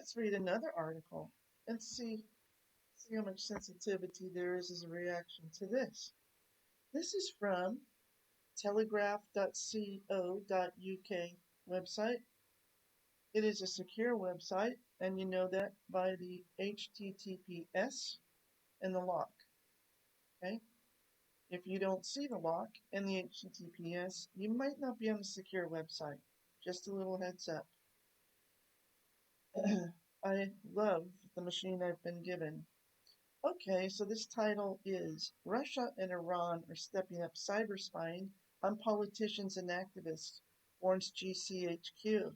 Let's read another article and see how much sensitivity there is as a reaction to this. This is from telegraph.co.uk website. It is a secure website, and you know that by the HTTPS and the lock. Okay? If you don't see the lock and the HTTPS, you might not be on a secure website. Just a little heads up. I love the machine I've been given. Okay, so this title is Russia and Iran are stepping up cyber spying on politicians and activists, warns GCHQ.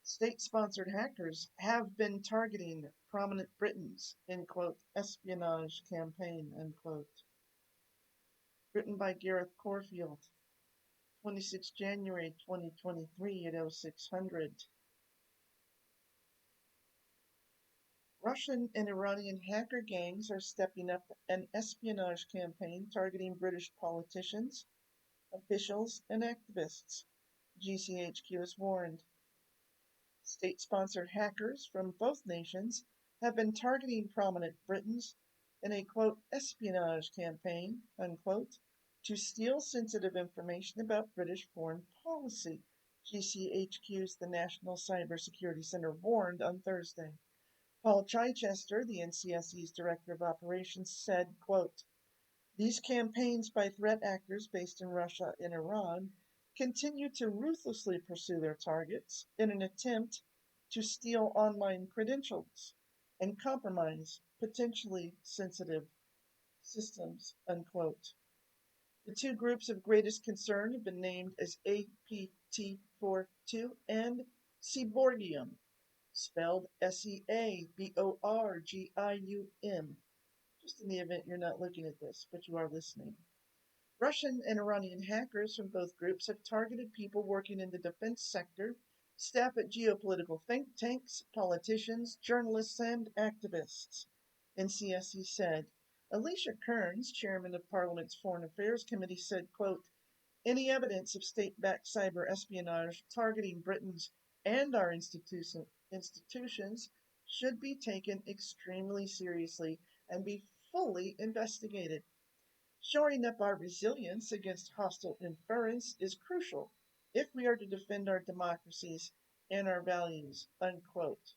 State-sponsored hackers have been targeting prominent Britons in, quote, espionage campaign, unquote. Written by Gareth Corfield, 26 January 2023 at 0600. Russian and Iranian hacker gangs are stepping up an espionage campaign targeting British politicians, officials, and activists, GCHQ has warned. State-sponsored hackers from both nations have been targeting prominent Britons in a, quote, espionage campaign, unquote, to steal sensitive information about British foreign policy, GCHQ's the National Cybersecurity Center warned on Thursday. Paul Chichester, the NCSE's Director of Operations, said, quote, these campaigns by threat actors based in Russia and Iran continue to ruthlessly pursue their targets in an attempt to steal online credentials and compromise potentially sensitive systems, unquote. The two groups of greatest concern have been named as APT42 and Seaborgium, spelled Seaborgium, just in the event you're not looking at this, but you are listening. Russian and Iranian hackers from both groups have targeted people working in the defense sector, staff at geopolitical think tanks, politicians, journalists, and activists, NCSE said. Alicia Kearns, chairman of Parliament's Foreign Affairs Committee, said, quote, any evidence of state-backed cyber espionage targeting Britain's and our institutions should be taken extremely seriously and be fully investigated. Shoring up our resilience against hostile interference is crucial if we are to defend our democracies and our values, unquote.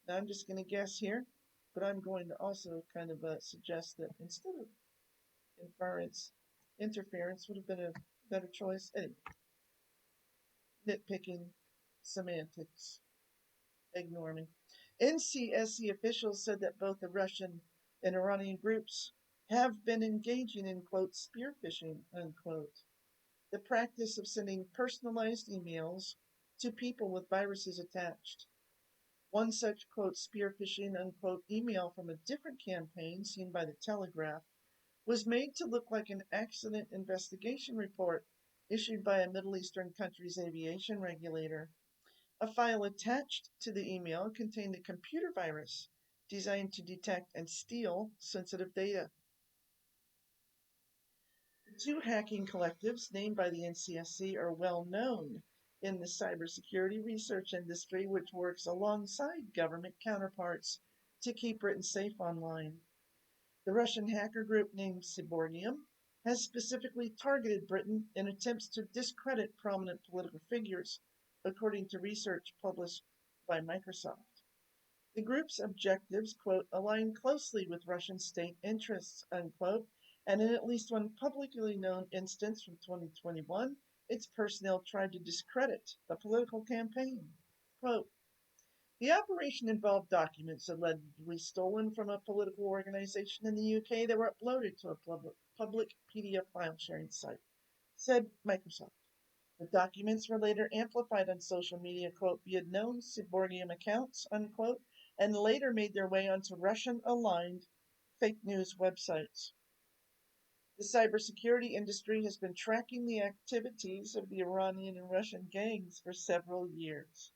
Now, I'm just going to guess here, but I'm going to also kind of suggest that instead of interference would have been a better choice. Anyway, nitpicking semantics. Ignore me. NCSC officials said that both the Russian and Iranian groups have been engaging in, quote, spear phishing, unquote, the practice of sending personalized emails to people with viruses attached. One such, quote, spear phishing, unquote, email from a different campaign seen by the Telegraph was made to look like an accident investigation report issued by a Middle Eastern country's aviation regulator. A file attached to the email contained a computer virus designed to detect and steal sensitive data. The two hacking collectives named by the NCSC are well known in the cybersecurity research industry, which works alongside government counterparts to keep Britain safe online. The Russian hacker group named Seaborgium has specifically targeted Britain in attempts to discredit prominent political figures, according to research published by Microsoft. The group's objectives, quote, align closely with Russian state interests, unquote, and in at least one publicly known instance from 2021, its personnel tried to discredit a political campaign. Quote, the operation involved documents allegedly stolen from a political organization in the UK that were uploaded to a public PDF file sharing site, said Microsoft. The documents were later amplified on social media, quote, via known Seaborgium accounts, unquote, and later made their way onto Russian-aligned fake news websites. The cybersecurity industry has been tracking the activities of the Iranian and Russian gangs for several years.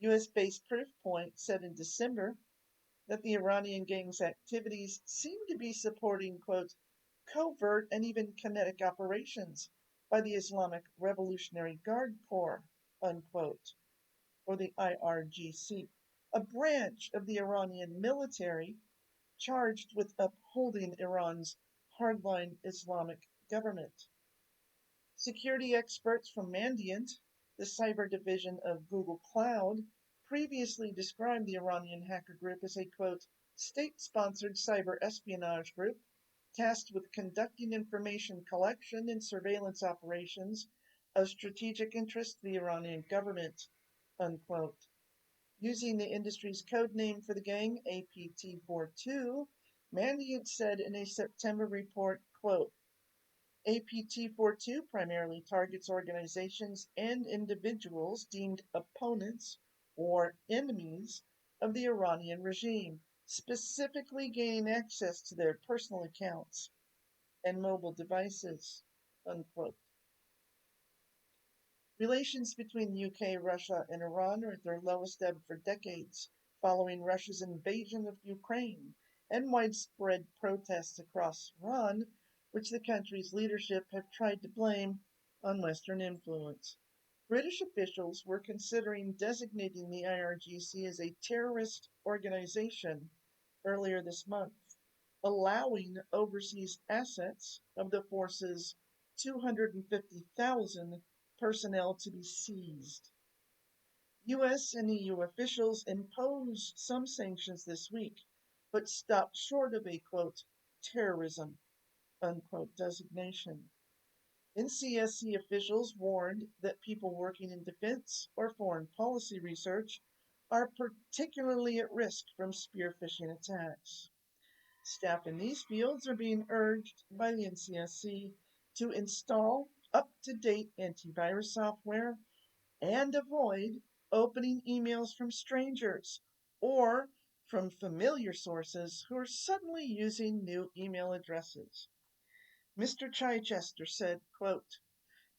US-based Proofpoint said in December that the Iranian gang's activities seem to be supporting, quote, covert and even kinetic operations by the Islamic Revolutionary Guard Corps, unquote. or the IRGC, a branch of the Iranian military charged with upholding Iran's hardline Islamic government. Security experts from Mandiant, the cyber division of Google Cloud, previously described the Iranian hacker group as a quote, state sponsored cyber espionage group tasked with conducting information collection and surveillance operations of strategic interest to the Iranian government, unquote. Using the industry's code name for the gang, APT42, Mandiant said in a September report, quote, APT42 primarily targets organizations and individuals deemed opponents or enemies of the Iranian regime, specifically gaining access to their personal accounts and mobile devices, unquote. Relations between the UK, Russia, and Iran are at their lowest ebb for decades, following Russia's invasion of Ukraine and widespread protests across Iran, which the country's leadership have tried to blame on Western influence. British officials were considering designating the IRGC as a terrorist organization earlier this month, allowing overseas assets of the force's 250,000 personnel to be seized. US and EU officials imposed some sanctions this week, but stopped short of a quote, terrorism, unquote designation. NCSC officials warned that people working in defense or foreign policy research are particularly at risk from spear phishing attacks. Staff in these fields are being urged by the NCSC to install up to date antivirus software and avoid opening emails from strangers or from familiar sources who are suddenly using new email addresses. Mr. Chichester said, quote,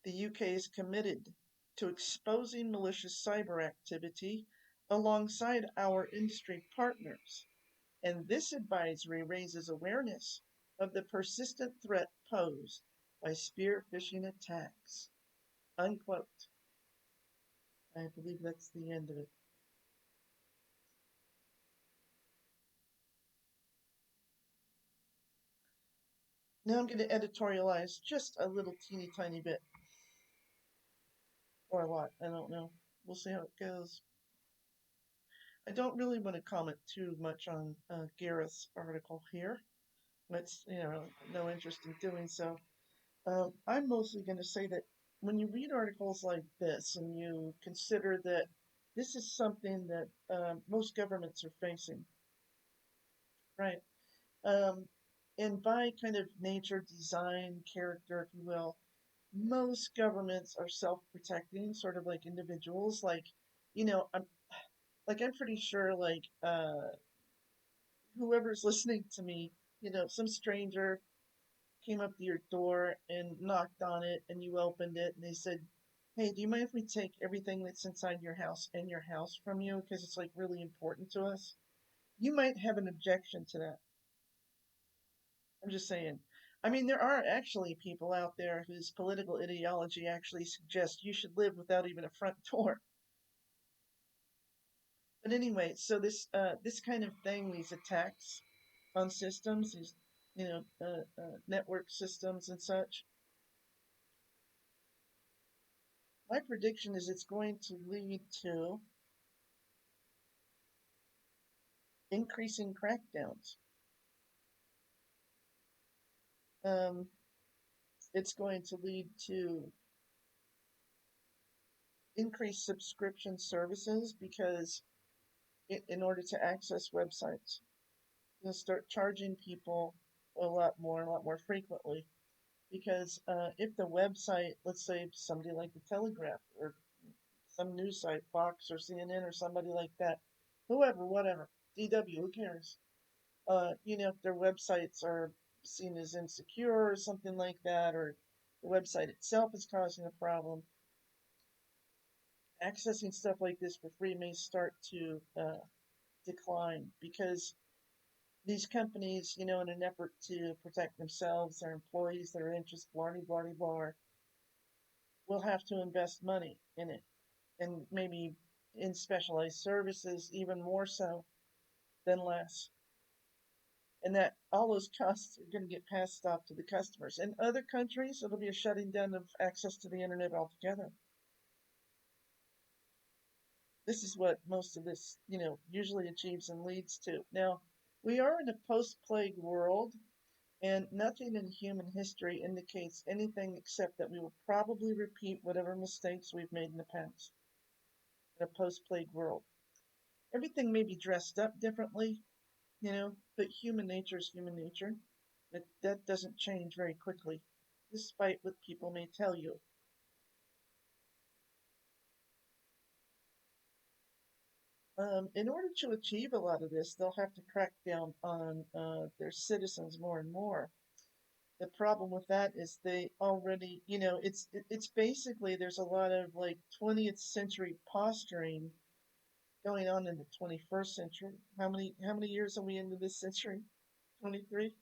the UK is committed to exposing malicious cyber activity alongside our industry partners, and this advisory raises awareness of the persistent threat posed by spear phishing attacks. Unquote. I believe that's the end of it. Now I'm going to editorialize just a little teeny tiny bit, or a lot. I don't know. We'll see how it goes. I don't really want to comment too much on Gareth's article here. That's, no interest in doing so. I'm mostly going to say that when you read articles like this and you consider that this is something that most governments are facing, right? Um, and by kind of nature, design, character, if you will, most governments are self-protecting, sort of like individuals. Like, I'm pretty sure, like, whoever's listening to me, some stranger came up to your door and knocked on it and you opened it and they said, hey, do you mind if we take everything that's inside your house and your house from you because it's like really important to us? You might have an objection to that. I'm just saying. I mean, there are actually people out there whose political ideology actually suggests you should live without even a front door. But anyway, so this kind of thing, these attacks on systems, these network systems and such, my prediction is it's going to lead to increasing crackdowns. Um, it's going to lead to increased subscription services because in order to access websites, you'll start charging people a lot more frequently. Because if the website, let's say somebody like the Telegraph or some news site, Fox or CNN or somebody like that, whoever, whatever, DW, who cares? If their websites are seen as insecure or something like that, or the website itself is causing a problem, accessing stuff like this for free may start to decline because these companies, in an effort to protect themselves, their employees, their interests, blah, blah, blah, will have to invest money in it and maybe in specialized services, even more so than less. And that all those costs are going to get passed off to the customers. In other countries, it'll be a shutting down of access to the internet altogether. This is what most of this, usually achieves and leads to. Now, we are in a post-plague world, and nothing in human history indicates anything except that we will probably repeat whatever mistakes we've made in the past in a post-plague world. Everything may be dressed up differently, but human nature is human nature. That doesn't change very quickly, despite what people may tell you. In order to achieve a lot of this, they'll have to crack down on their citizens more and more. The problem with that is they already, it's basically there's a lot of like 20th century posturing going on in the 21st century. How many years are we into this century? 23.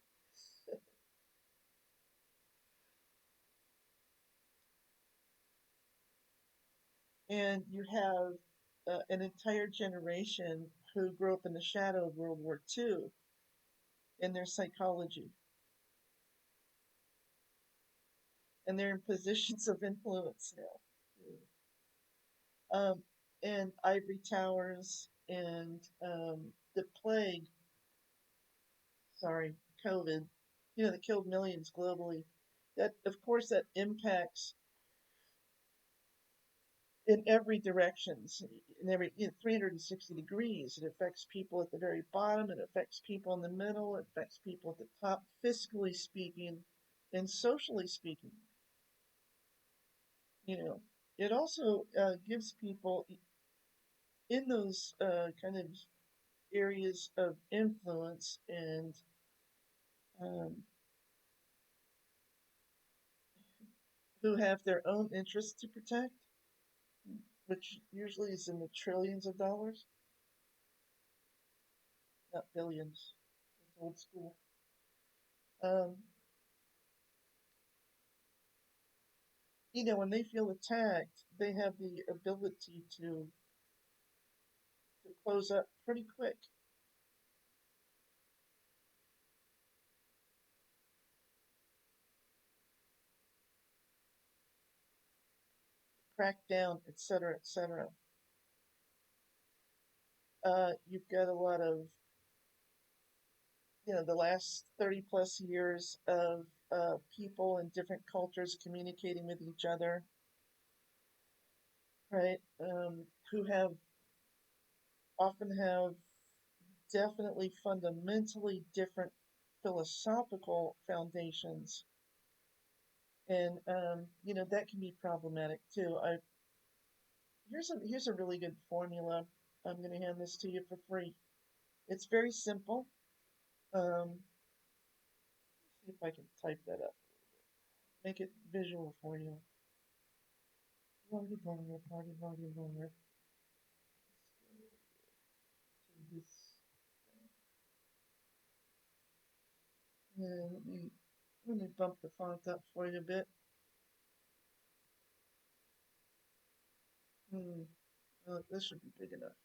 And you have an entire generation who grew up in the shadow of World War II in their psychology, and they're in positions of influence now. Um, and ivory towers and the plague, sorry, COVID, that killed millions globally. That, of course, that impacts in every directions, in every 360 degrees. It affects people at the very bottom. It affects people in the middle. It affects people at the top, fiscally speaking, and socially speaking. You know, it also gives people in those kind of areas of influence and um, who have their own interests to protect, which usually is in the trillions of dollars, not billions. It's old school. Um, when they feel attacked, they have the ability to close up pretty quick, crack down, etc., etc. You've got a lot of, the last 30 plus years of people in different cultures communicating with each other, right? Who often have definitely fundamentally different philosophical foundations. And that can be problematic too. Here's a really good formula. I'm going to hand this to you for free. It's very simple. See if I can type that up. Make it visual for you. Party bomber, party bomber, bomber. Let's go to this. Let me bump the font up for you a bit. This should be big enough.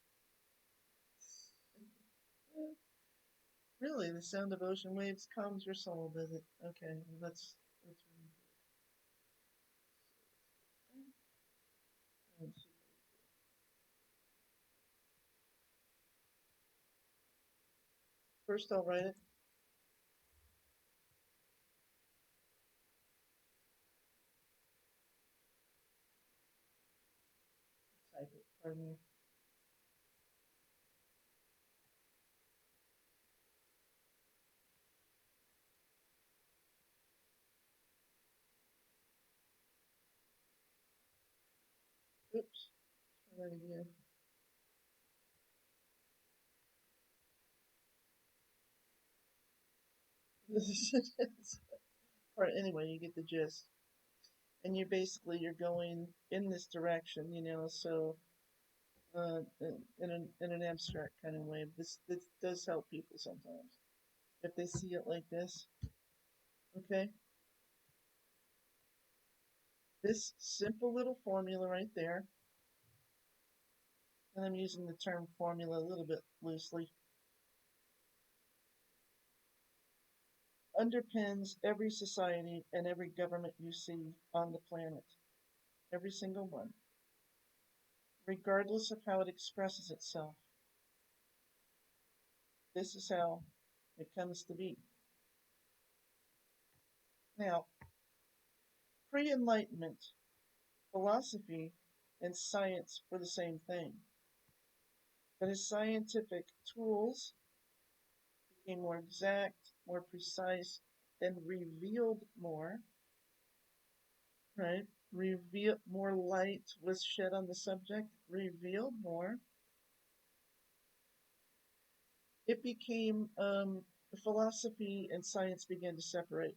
Really, the sound of ocean waves calms your soul, does it? Okay, well, that's really good. So let's go back and see what we do. First, I'll write it, type it. Pardon me. Oops. Try that again. Anyway, you get the gist. And you're going in this direction, so in an abstract kind of way. This does help people sometimes if they see it like this. Okay, this simple little formula right there and I'm using the term formula a little bit loosely, underpins every society and every government you see on the planet. Every single one, regardless of how it expresses itself. This is how it comes to be. Now, pre Enlightenment, philosophy and science were the same thing. But as scientific tools became more exact, more precise, and revealed more, right? Reveal more light was shed on the subject, revealed more. It became philosophy and science began to separate.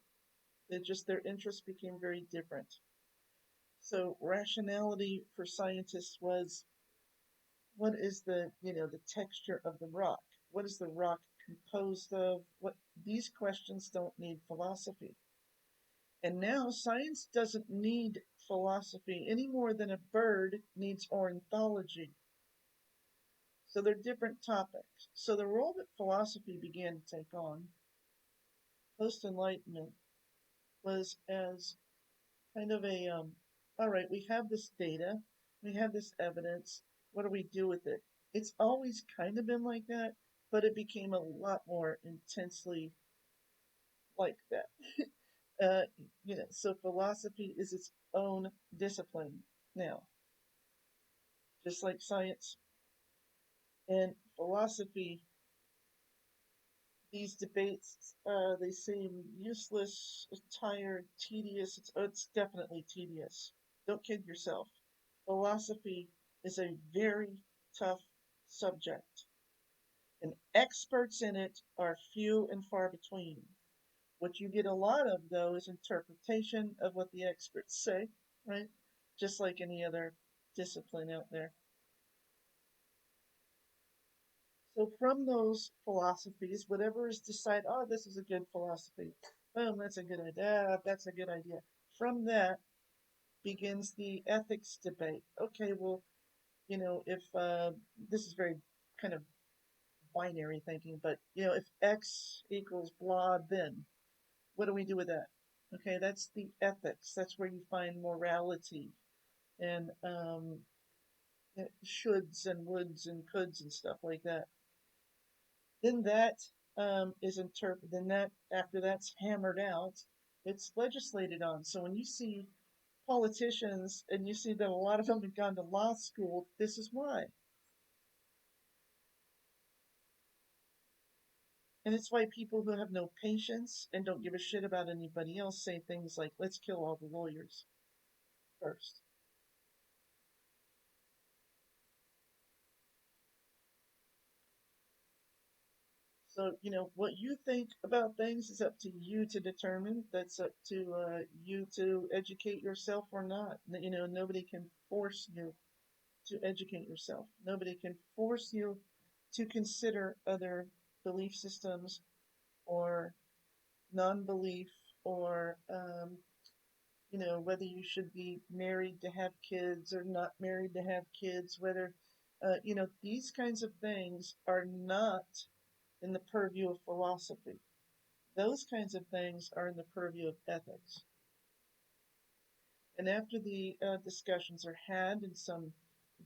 Their interests became very different. So rationality for scientists was, what is the texture of the rock? What is the rock composed of? What These questions don't need philosophy. And now science doesn't need philosophy any more than a bird needs ornithology. So they're different topics. So the role that philosophy began to take on post Enlightenment was as kind of a all right, we have this data, we have this evidence, what do we do with it? It's always kind of been like that, but it became a lot more intensely like that. uh, so philosophy is its own discipline now, just like science and philosophy. These debates, they seem useless, tired, tedious. It's definitely tedious. Don't kid yourself. Philosophy is a very tough subject, and experts in it are few and far between. What you get a lot of, though, is interpretation of what the experts say, right? Just like any other discipline out there. So, from those philosophies, whatever is decided, oh, this is a good philosophy. Boom, that's a good idea. That's a good idea. From that begins the ethics debate. Okay, well, if this is very kind of binary thinking, but if X equals blah, then what do we do with that? Okay, that's the ethics. That's where you find morality and shoulds and woulds and coulds and stuff like that. Then that is interpreted. Then that after that's hammered out, it's legislated on. So when you see politicians and you see that a lot of them have gone to law school, this is why. And it's why people who have no patience and don't give a shit about anybody else say things like, let's kill all the lawyers first. So, what you think about things is up to you to determine. That's up to you to educate yourself or not. Nobody can force you to educate yourself. Nobody can force you to consider other belief systems or non belief or whether you should be married to have kids or not married to have kids, whether, these kinds of things are not in the purview of philosophy. Those kinds of things are in the purview of ethics. And after the discussions are had and some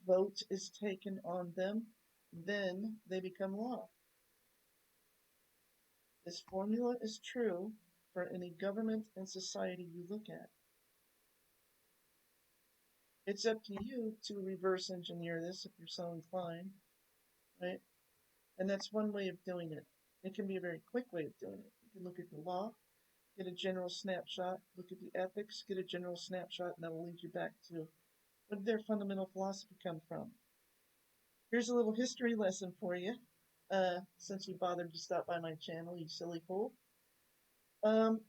vote is taken on them, then they become law. This formula is true for any government and society you look at. It's up to you to reverse engineer this if you're so inclined, right? And that's one way of doing it. It can be a very quick way of doing it. You can look at the law, get a general snapshot, look at the ethics, get a general snapshot, and that will lead you back to where did their fundamental philosophy come from. Here's a little history lesson for you, since you bothered to stop by my channel, you silly fool. Um,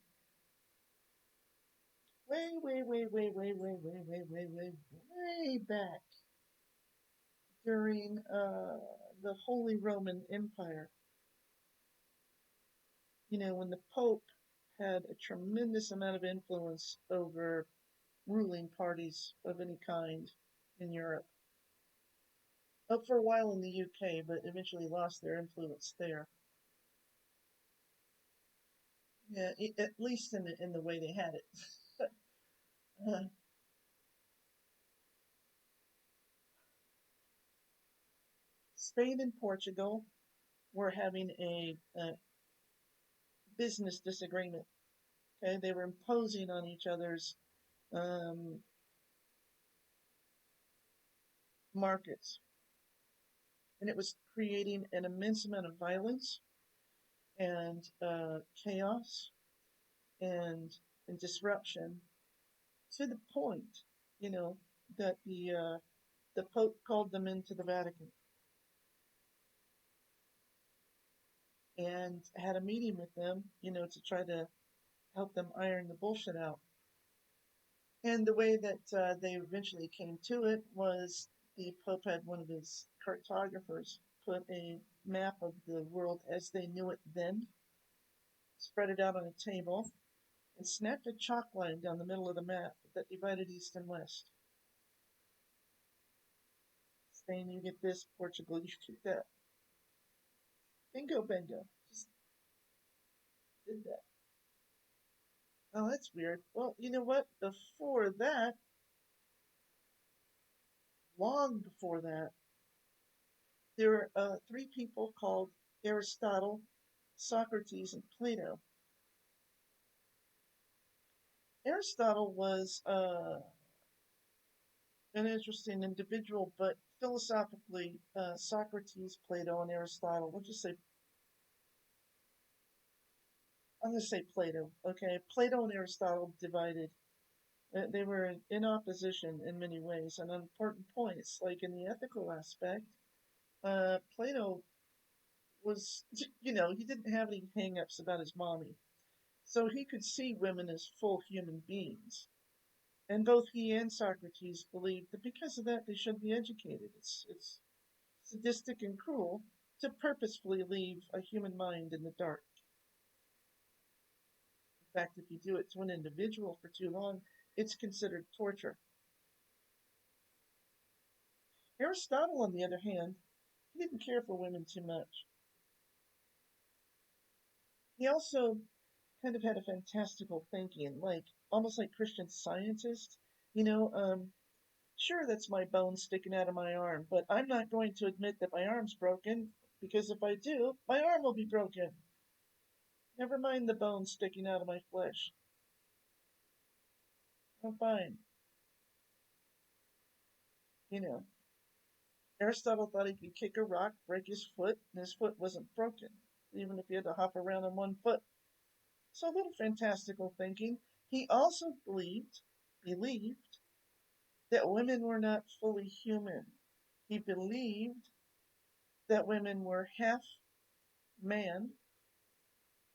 way back during the Holy Roman Empire, when the Pope had a tremendous amount of influence over ruling parties of any kind in Europe. Up for a while in the UK, but eventually lost their influence there. Yeah, at least in the way they had it. uh, Spain and Portugal were having a business disagreement. Okay, they were imposing on each other's um, markets, and it was creating an immense amount of violence and chaos and, and disruption to the point, you know, that the Pope called them into the Vatican and had a meeting with them, to try to help them iron the bullshit out. And the way that they eventually came to it was the Pope had one of his cartographers put a map of the world as they knew it then, spread it out on a table, and snapped a chalk line down the middle of the map that divided East and West. Spain, you get this, Portugal, you get that. Bingo, bingo. Just did that. Oh, that's weird. Well, you know what? Before that, long before that, there were three people called Aristotle, Socrates, and Plato. Aristotle was an interesting individual, but philosophically, Socrates, Plato, and Aristotle, we'll just say, I'm going to say Plato, okay? Plato and Aristotle divided. They were in opposition in many ways and on important points, like in the ethical aspect. Plato was, he didn't have any hang-ups about his mommy. So he could see women as full human beings. And both he and Socrates believed that because of that, they should be educated. It's sadistic and cruel to purposefully leave a human mind in the dark. In fact, if you do it to an individual for too long, it's considered torture. Aristotle, on the other hand, he didn't care for women too much. He also kind of had a fantastical thinking, like almost like Christian scientist. You know, sure, that's my bone sticking out of my arm, but I'm not going to admit that my arm's broken because if I do, my arm will be broken. Never mind the bone sticking out of my flesh. I'm fine. You know, Aristotle thought he could kick a rock, break his foot, and his foot wasn't broken, even if he had to hop around on one foot. So a little fantastical thinking. He also believed that women were not fully human. He believed that women were half man,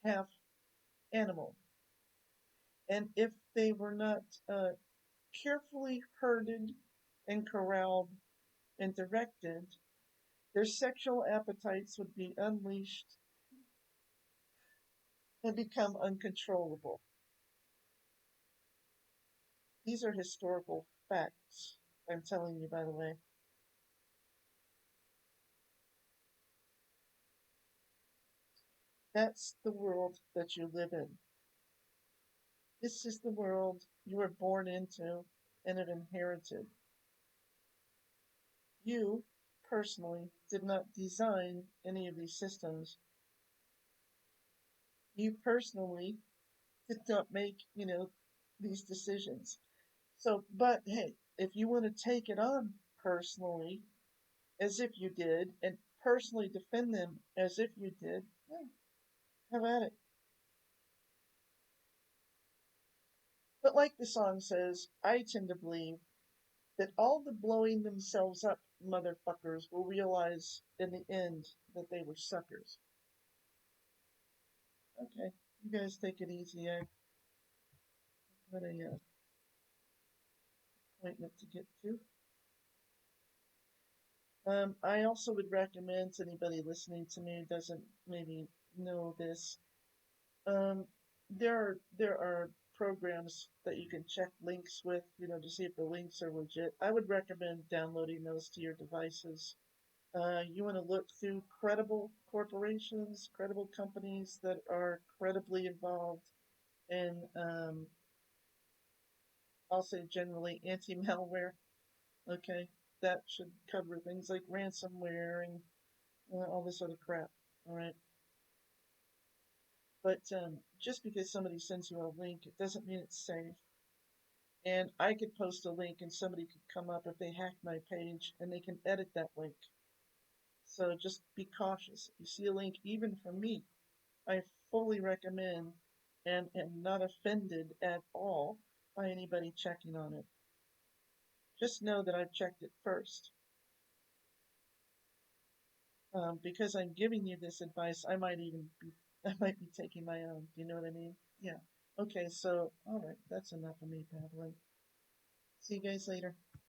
half animal. And if they were not carefully herded and corralled and directed, their sexual appetites would be unleashed and become uncontrollable. These are historical facts, I'm telling you, by the way. That's the world that you live in. This is the world you were born into and have inherited. You, personally, did not design any of these systems. You personally did not make, these decisions. So, but hey, if you want to take it on personally, as if you did, and personally defend them as if you did, yeah, have at it. But like the song says, I tend to believe that all the blowing themselves up motherfuckers will realize in the end that they were suckers. Okay, you guys take it easy. I've got a appointment to get to. I also would recommend to anybody listening to me who doesn't maybe know this. Um, there are programs that you can check links with, to see if the links are legit. I would recommend downloading those to your devices. You want to look through credible corporations, credible companies that are credibly involved in, I'll say generally anti-malware. Okay, that should cover things like ransomware and all this other crap. All right, but just because somebody sends you a link, it doesn't mean it's safe. And I could post a link, and somebody could come up if they hack my page, and they can edit that link. So just be cautious. If you see a link, even from me, I fully recommend and am not offended at all by anybody checking on it. Just know that I've checked it first. Because I'm giving you this advice, I might be taking my own. Do you know what I mean? Yeah. Okay, so, all right, that's enough of me babbling. See you guys later.